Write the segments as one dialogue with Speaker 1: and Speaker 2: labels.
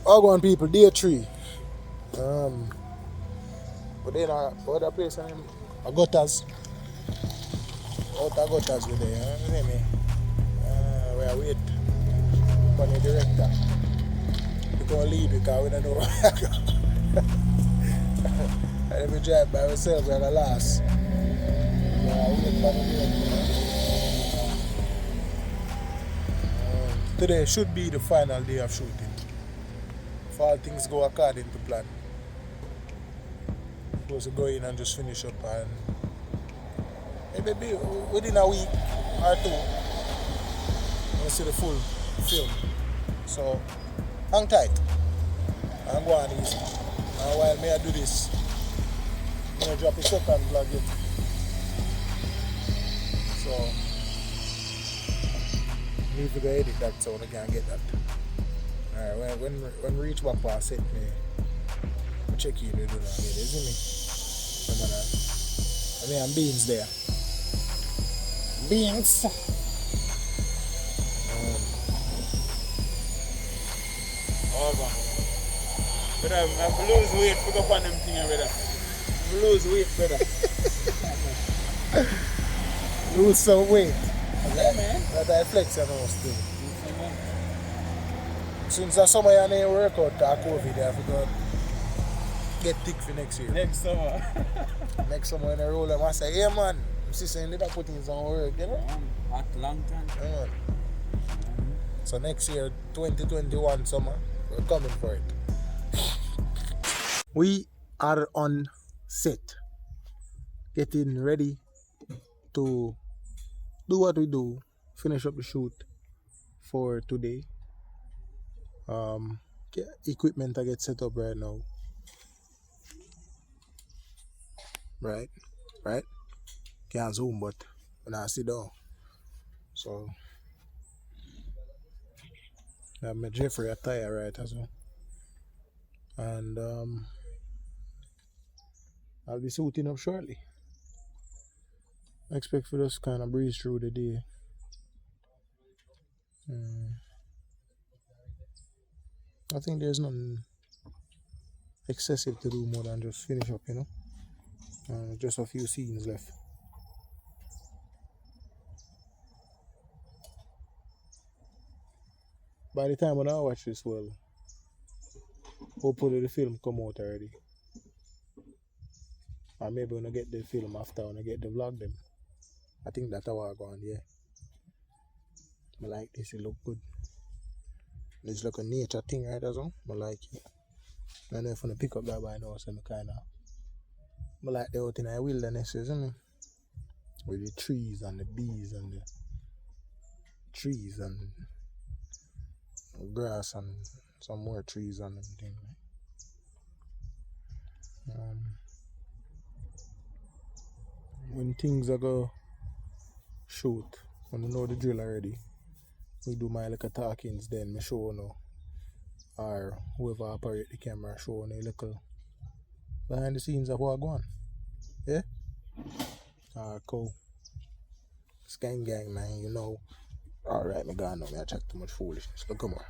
Speaker 1: All people, day 3. Um, but then other place name Agotas. Out of Gutters with there, you know me? We are wait for the director to go lead because we don't know where I go. And if we drive by ourselves, we're the last. We are wait for the director. Today should be the final day of shooting. If all things go according to plan. Supposed to go in and just finish up and maybe within a week or two we'll see the full film. So hang tight and go on easy. And while me I do this, I'm gonna drop a second vlog yet. So need to go edit that so I can get that. Alright, when we reach back past it, me check you to do that again, isn't me? I mean, and beans there. Beans.
Speaker 2: Over. But I lose weight for go on them things, brother. Lose weight, brother.
Speaker 1: Lose some weight.
Speaker 2: Yeah, man.
Speaker 1: That I flex and all still. Since the summer you ain't work out to COVID, I forgot get thick for next year.
Speaker 2: Next summer.
Speaker 1: Next summer when I roll them, I say, hey man, I'm saying they put in some work, you know?
Speaker 2: At long time.
Speaker 1: Yeah. So next year, 2021 summer, we're coming for it. We are on set, getting ready to do what we do, finish up the shoot for today. Equipment I get set up right now. Right? Can't zoom, but when I sit down. So I have my Jeffrey attire right as well. And I'll be suiting up shortly. I expect for us kind of breeze through the day. I think there's nothing excessive to do more than just finish up, you know. Just a few scenes left. By the time when I watch this, well, hopefully the film come out already. Or maybe when I get the film after, when I get the vlog them. I think that's how I go on, yeah. I like this, it look good. It's like a nature thing, right, as well? I like it. I don't know if I'm going to pick up that by now, so I kind of... I like the whole thing in the wilderness, isn't it? With the trees and the bees and the trees and grass and some more trees and everything. When things are go shoot, when I know the drill already, we do my little talkings, then I show no, or whoever operate the camera show no little behind the scenes of what go on. Yeah? Cool. Skank gang, man, you know. Alright, me gone now, I check too much foolishness. Look, come on.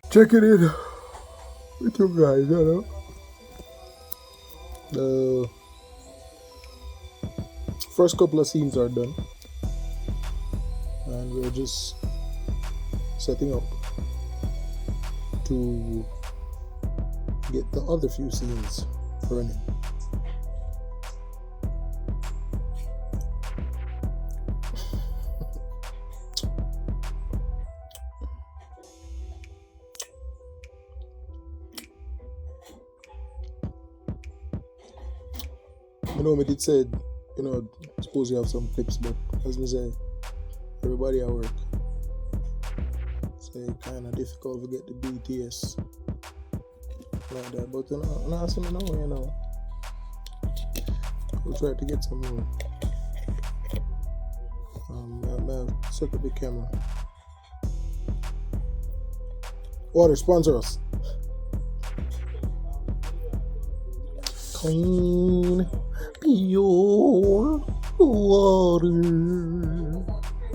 Speaker 1: Check it in with you guys, you know. The first couple of scenes are done, and we're just setting up to get the other few scenes running. You know, me did said, you know, suppose you have some clips, but as I say, everybody at work. So it's kind of difficult to get the BTS like that. But you know, I see me now, you know. We'll try to get some more. I'll set up the camera. Water, sponsor us. Clean, pure water.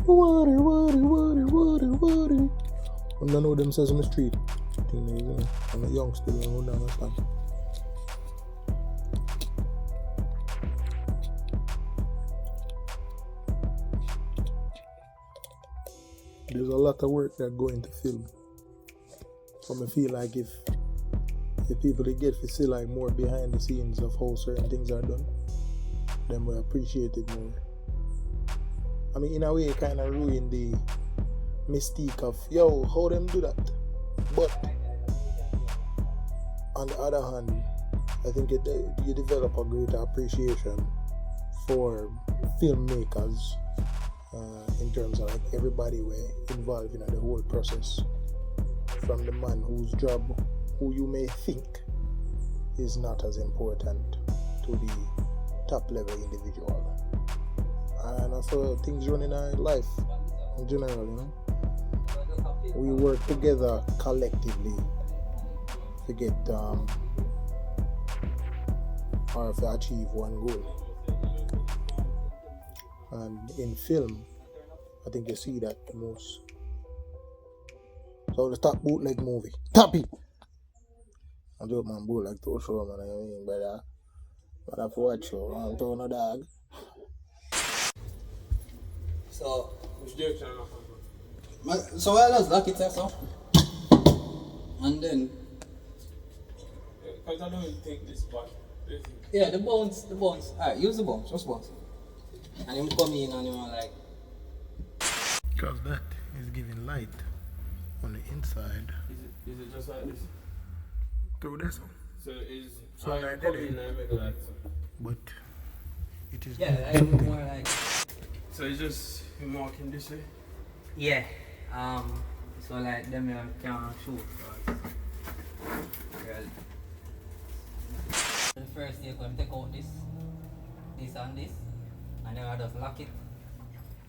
Speaker 1: Water, water, water, water, water. I don't know them Sesame Street. I'm a youngster, I don't understand. There's a lot of work that go into film. So I feel like if people they get to see like more behind the scenes of how certain things are done, then we appreciate it more. I mean, in a way, it kind of ruin the mystique of, yo, how them do that? But on the other hand, I think you develop a greater appreciation for filmmakers in terms of like everybody were involved in the whole process, from the man whose job, who you may think is not as important, to the top level individual. And also things run in our life in general, you know. We work together collectively to get or to achieve one goal. And in film, I think you see that the most. So the top bootleg movie. Top it! I joke man, bootleg to show man, I mean, brother. But I have to watch you, I'm throwing a dog.
Speaker 2: So, which direction am I going?
Speaker 3: So I just lock it there, so. And then.
Speaker 2: Because I don't think this part.
Speaker 3: Yeah, the bones. Alright, use the bones, just bones. And him come in and you're like.
Speaker 1: Because that is giving light on the inside.
Speaker 2: Is it just like this?
Speaker 1: Through this one.
Speaker 2: So is
Speaker 1: So
Speaker 2: I
Speaker 1: like
Speaker 2: come
Speaker 1: that,
Speaker 2: in and make like
Speaker 1: but it is
Speaker 3: Yeah, like more like.
Speaker 2: so it's just him walking this way?
Speaker 3: Yeah. So like them can shoot. Well, the first day I'm take out this and this, and then I just lock it,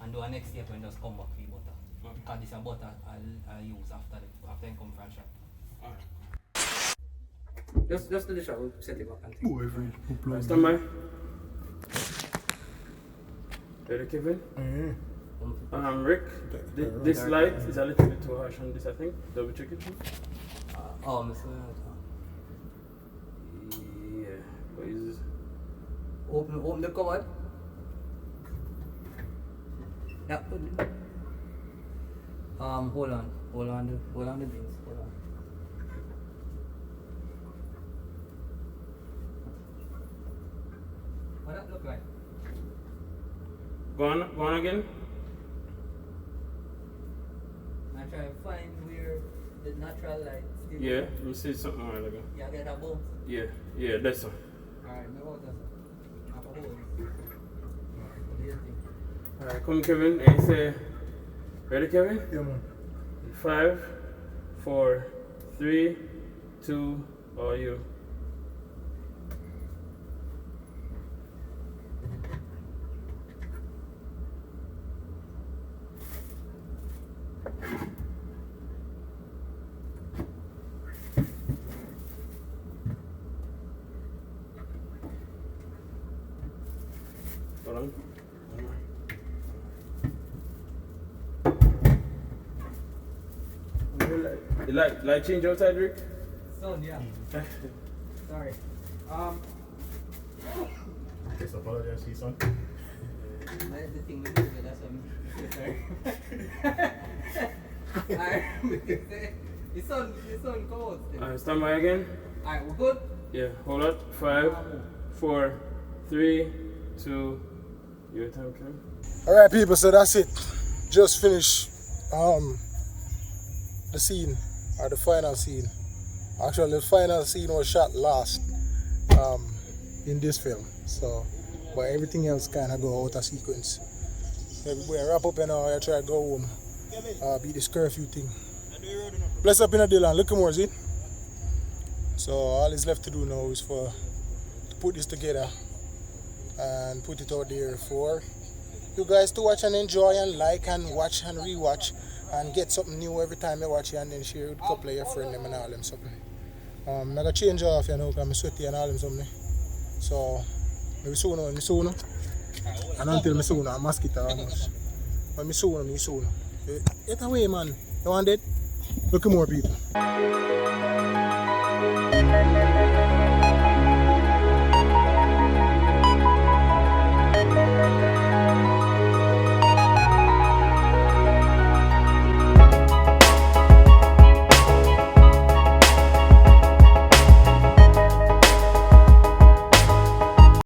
Speaker 3: and do a next step when just come back with butter.
Speaker 2: Okay.
Speaker 3: Because this a butter I'll use after I come from shop.
Speaker 2: Alright.
Speaker 3: Just do the shot, we'll set it back and take.
Speaker 2: Right, stand by. Ready, Kevin? Rick, this light is a little bit too harsh on this, I think. Double check it.
Speaker 3: Oh, Mr.
Speaker 2: Yeah, but is
Speaker 3: Open the cupboard. Yeah. Hold on the beans. Hold on. What that look like?
Speaker 2: Go on again.
Speaker 3: I try to find where the natural light still.
Speaker 2: Yeah, you see something a while ago.
Speaker 3: Yeah, get that bulb.
Speaker 2: Yeah, that's one.
Speaker 3: Alright, no about that. Have a hole. What do you think?
Speaker 2: Alright, come Kevin, and you say, ready Kevin?
Speaker 1: Yeah, man.
Speaker 2: 5, 4, 3, 2, or you. Hold on. The light change outside, Rick?
Speaker 3: Son, yeah. Sorry.
Speaker 4: Just apologize to you, son.
Speaker 3: That's the thing with you, that's what I'm sorry. Alright. The sun come out still.
Speaker 2: Alright, stand by again.
Speaker 3: Alright, we're good?
Speaker 2: Yeah, hold on. 5, 4, 3, 2, your time, Kevin.
Speaker 1: Alright people, so that's it. Just finished the scene, or the final scene. Actually the final scene was shot last in this film. So but everything else kinda go out of sequence. We wrap up and I try to go home. Beat this curfew thing. Bless up in a Dylan, look more, see? So all is left to do now is to put this together and put it out there for you guys to watch and enjoy and like and watch and rewatch and get something new every time you watch it, and then share with a couple of your friends and all them something. I'm gonna change off, you know, because I'm sweaty and all them something. So maybe soon, and until me soon, I'm mosquito almost. But me soon. Get away, man. You want it? Look at more people.